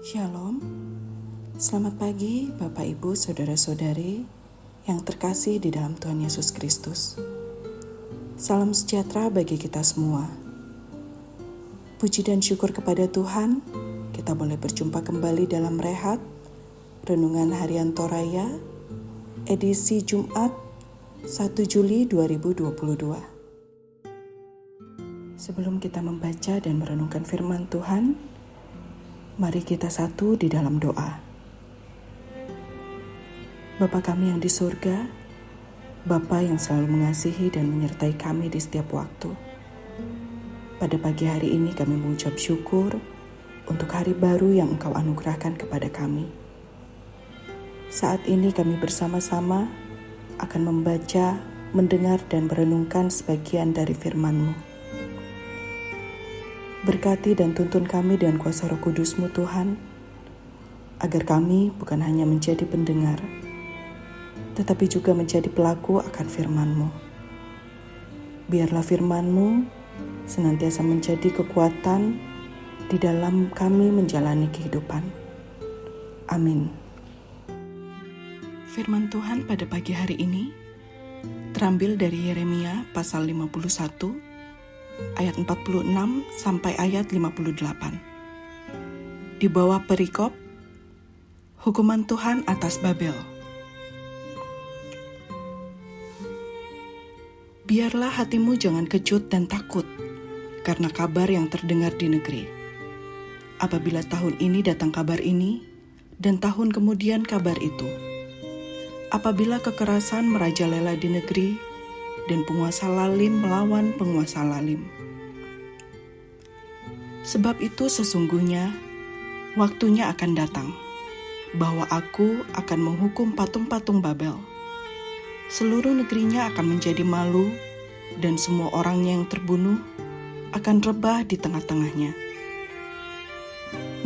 Shalom, selamat pagi Bapak Ibu Saudara-saudari yang terkasih di dalam Tuhan Yesus Kristus. Salam sejahtera bagi kita semua. Puji dan syukur kepada Tuhan, kita boleh berjumpa kembali dalam Rehat, Renungan Harian Toraya, edisi Jumat 1 Juli 2022. Sebelum kita membaca dan merenungkan firman Tuhan, mari kita satu di dalam doa. Bapa kami yang di surga, Bapa yang selalu mengasihi dan menyertai kami di setiap waktu. Pada pagi hari ini kami mengucap syukur untuk hari baru yang Engkau anugerahkan kepada kami. Saat ini kami bersama-sama akan membaca, mendengar dan merenungkan sebagian dari firman-Mu. Berkati dan tuntun kami dengan kuasa Roh Kudus-Mu Tuhan, agar kami bukan hanya menjadi pendengar, tetapi juga menjadi pelaku akan firman-Mu. Biarlah firman-Mu senantiasa menjadi kekuatan di dalam kami menjalani kehidupan. Amin. Firman Tuhan pada pagi hari ini terambil dari Yeremia pasal 51, ayat 46 sampai ayat 58. Di bawah perikop, hukuman Tuhan atas Babel. Biarlah hatimu jangan kecut dan takut karena kabar yang terdengar di negeri. Apabila tahun ini datang kabar ini, dan tahun kemudian kabar itu. Apabila kekerasan merajalela di negeri, dan penguasa lalim melawan penguasa lalim. Sebab itu sesungguhnya waktunya akan datang, bahwa aku akan menghukum patung-patung Babel. Seluruh negerinya akan menjadi malu, dan semua orangnya yang terbunuh akan rebah di tengah-tengahnya.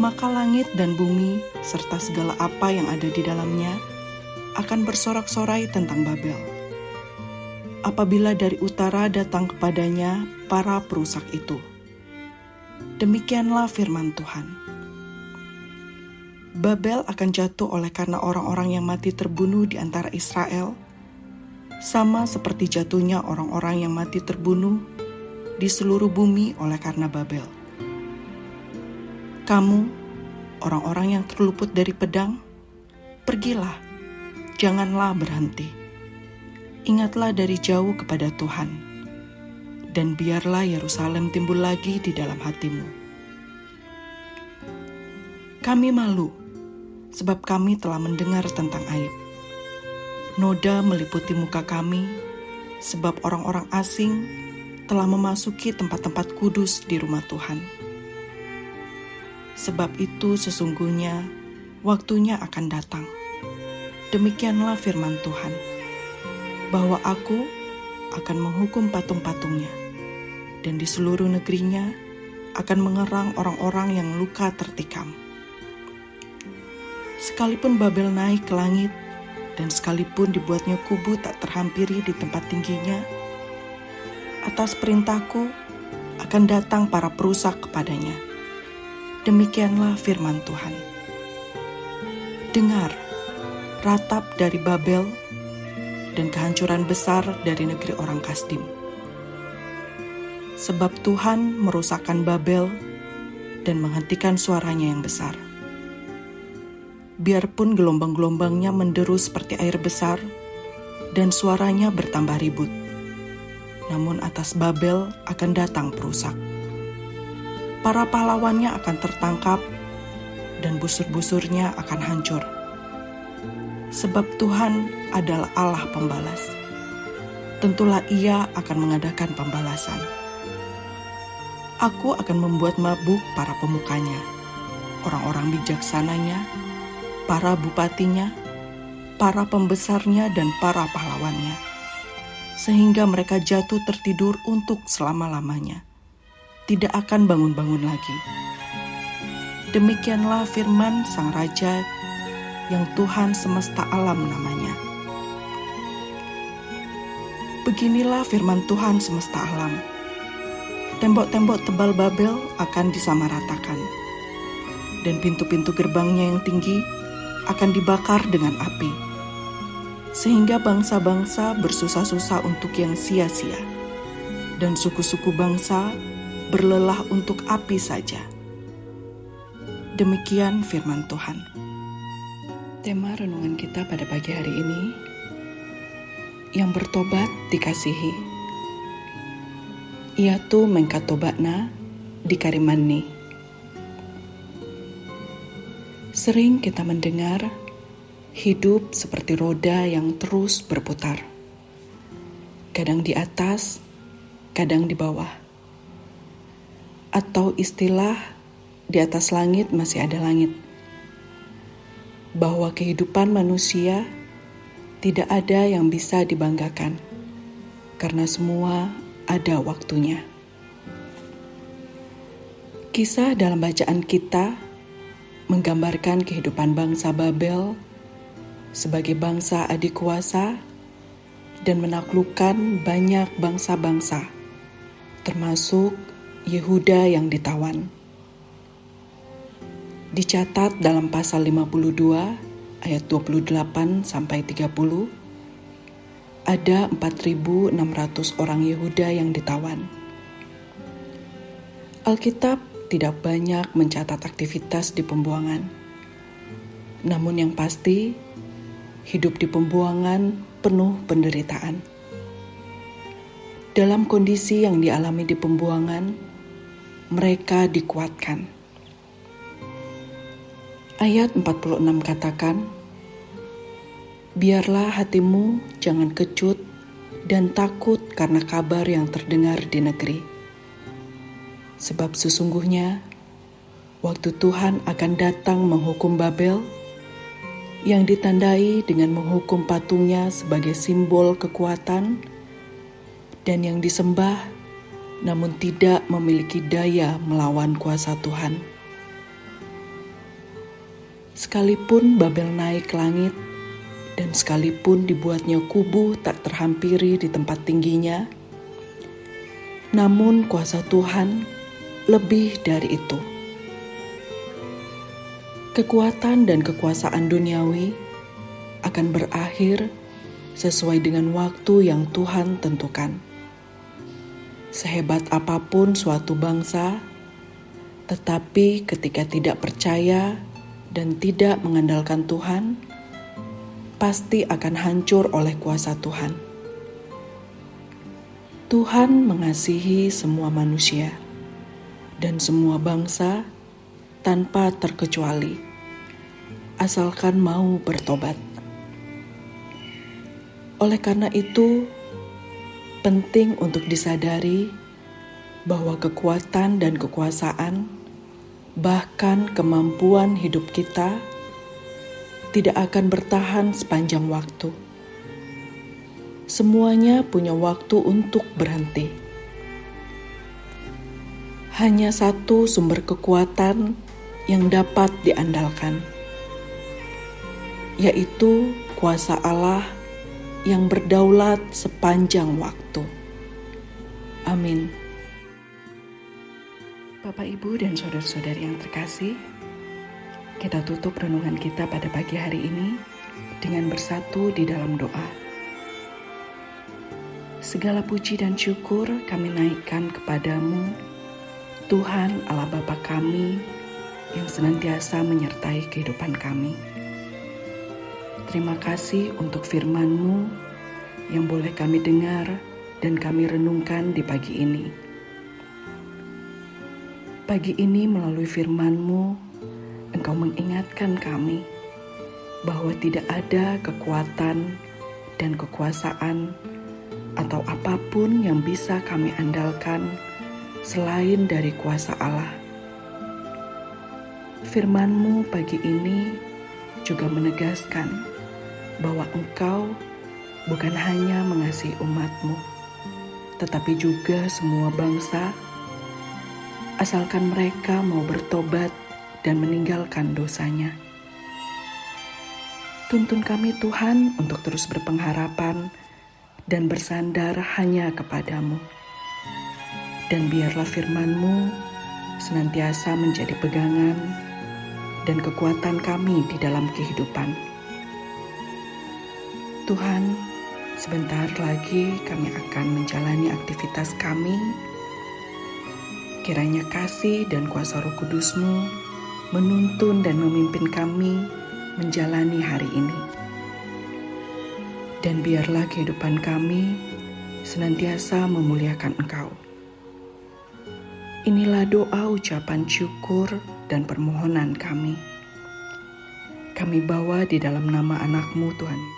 Maka langit dan bumi, serta segala apa yang ada di dalamnya, akan bersorak-sorai tentang Babel. Apabila dari utara datang kepadanya para perusak itu. Demikianlah firman Tuhan. Babel akan jatuh oleh karena orang-orang yang mati terbunuh di antara Israel, sama seperti jatuhnya orang-orang yang mati terbunuh di seluruh bumi oleh karena Babel. Kamu, orang-orang yang terluput dari pedang, pergilah, janganlah berhenti. Ingatlah dari jauh kepada Tuhan, dan biarlah Yerusalem timbul lagi di dalam hatimu. Kami malu, sebab kami telah mendengar tentang aib. Noda meliputi muka kami, sebab orang-orang asing telah memasuki tempat-tempat kudus di rumah Tuhan. Sebab itu sesungguhnya waktunya akan datang. Demikianlah firman Tuhan, bahwa aku akan menghukum patung-patungnya, dan di seluruh negerinya akan mengerang orang-orang yang luka tertikam. Sekalipun Babel naik ke langit, dan sekalipun dibuatnya kubu tak terhampiri di tempat tingginya, atas perintahku akan datang para perusak kepadanya. Demikianlah firman Tuhan. Dengar, ratap dari Babel, dan kehancuran besar dari negeri orang Kasdim. Sebab Tuhan merusakkan Babel dan menghentikan suaranya yang besar. Biarpun gelombang-gelombangnya menderu seperti air besar dan suaranya bertambah ribut, namun atas Babel akan datang perusak. Para pahlawannya akan tertangkap dan busur-busurnya akan hancur. Sebab Tuhan adalah Allah pembalas. Tentulah Ia akan mengadakan pembalasan. Aku akan membuat mabuk para pemukanya, orang-orang bijaksananya, para bupatinya, para pembesarnya dan para pahlawannya, sehingga mereka jatuh tertidur untuk selama-lamanya, tidak akan bangun-bangun lagi. Demikianlah firman Sang Raja yang Tuhan semesta alam namanya. Beginilah firman Tuhan semesta alam. Tembok-tembok tebal Babel akan disamaratakan, dan pintu-pintu gerbangnya yang tinggi akan dibakar dengan api, sehingga bangsa-bangsa bersusah-susah untuk yang sia-sia, dan suku-suku bangsa berlelah untuk api saja. Demikian firman Tuhan. Tema renungan kita pada pagi hari ini, yang bertobat dikasihi. Ia tu mengkatobatna dikarimani. Sering kita mendengar hidup seperti roda yang terus berputar. Kadang di atas, kadang di bawah. Atau istilah di atas langit masih ada langit. Bahwa kehidupan manusia tidak ada yang bisa dibanggakan, karena semua ada waktunya. Kisah dalam bacaan kita menggambarkan kehidupan bangsa Babel sebagai bangsa adik kuasa dan menaklukkan banyak bangsa-bangsa, termasuk Yehuda yang ditawan. Dicatat dalam pasal 52 ayat 28 sampai 30, ada 4.600 orang Yehuda yang ditawan. Alkitab tidak banyak mencatat aktivitas di pembuangan. Namun yang pasti, hidup di pembuangan penuh penderitaan. Dalam kondisi yang dialami di pembuangan, mereka dikuatkan. Ayat 46 katakan, biarlah hatimu jangan kecut dan takut karena kabar yang terdengar di negeri. Sebab sesungguhnya, waktu Tuhan akan datang menghukum Babel, yang ditandai dengan menghukum patungnya sebagai simbol kekuatan, dan yang disembah namun tidak memiliki daya melawan kuasa Tuhan. Sekalipun Babel naik ke langit, dan sekalipun dibuatnya kubu tak terhampiri di tempat tingginya, namun kuasa Tuhan lebih dari itu. Kekuatan dan kekuasaan duniawi akan berakhir sesuai dengan waktu yang Tuhan tentukan. Sehebat apapun suatu bangsa, tetapi ketika tidak percaya dan tidak mengandalkan Tuhan, pasti akan hancur oleh kuasa Tuhan. Tuhan mengasihi semua manusia dan semua bangsa tanpa terkecuali, asalkan mau bertobat. Oleh karena itu, penting untuk disadari bahwa kekuatan dan kekuasaan, bahkan kemampuan hidup kita, tidak akan bertahan sepanjang waktu. Semuanya punya waktu untuk berhenti. Hanya satu sumber kekuatan yang dapat diandalkan, yaitu kuasa Allah yang berdaulat sepanjang waktu. Amin. Bapak, Ibu, dan saudara-saudari yang terkasih, kita tutup renungan kita pada pagi hari ini dengan bersatu di dalam doa. Segala puji dan syukur kami naikkan kepadamu, Tuhan Allah Bapa kami yang senantiasa menyertai kehidupan kami. Terima kasih untuk firman-Mu yang boleh kami dengar dan kami renungkan di pagi ini. Pagi ini melalui firman-Mu, Engkau mengingatkan kami bahwa tidak ada kekuatan dan kekuasaan atau apapun yang bisa kami andalkan selain dari kuasa Allah. Firman-Mu pagi ini juga menegaskan bahwa Engkau bukan hanya mengasihi umat-Mu, tetapi juga semua bangsa, asalkan mereka mau bertobat dan meninggalkan dosanya. Tuntun kami Tuhan untuk terus berpengharapan dan bersandar hanya kepadamu. Dan biarlah firman-Mu senantiasa menjadi pegangan dan kekuatan kami di dalam kehidupan. Tuhan, sebentar lagi kami akan menjalani aktivitas kami. Kiranya kasih dan kuasa Roh Kudus-Mu menuntun dan memimpin kami menjalani hari ini. Dan biarlah kehidupan kami senantiasa memuliakan Engkau. Inilah doa ucapan syukur dan permohonan kami. Kami bawa di dalam nama anak-Mu Tuhan.